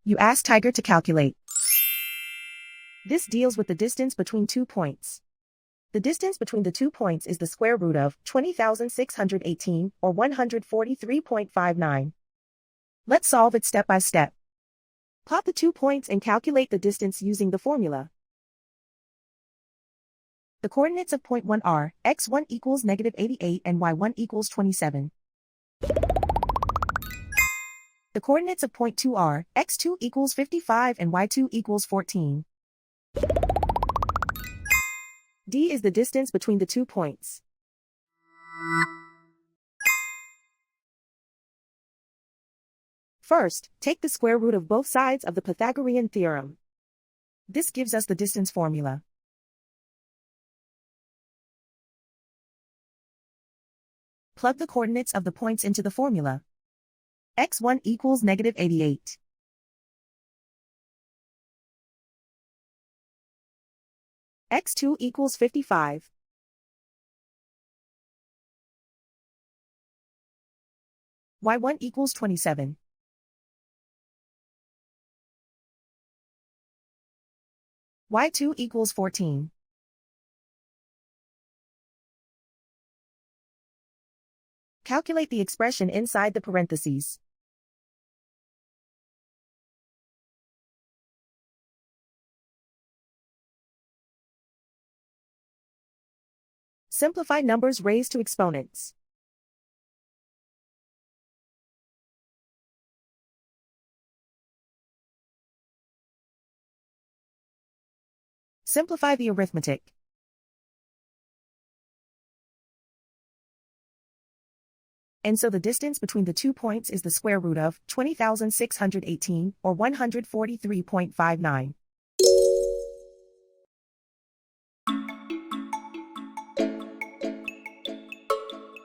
You ask Tiger to calculate. This deals with the distance between 2 points. The distance between the 2 points is the square root of 20,618, or 143.59. Let's solve it step by step. Plot the 2 points and calculate the distance using the formula. The coordinates of point 1 are x1 equals -88 and y1 equals 27. The coordinates of point 2 are x2 equals 55 and y2 equals 14. D is the distance between the 2 points. First, take the square root of both sides of the Pythagorean theorem. This gives us the distance formula. Plug the coordinates of the points into the formula. x1 equals -88. x2 equals 55. y1 equals 27. y2 equals 14. Calculate the expression inside the parentheses. Simplify numbers raised to exponents. Simplify the arithmetic. And so the distance between the 2 points is the square root of 20,618, or 143.59.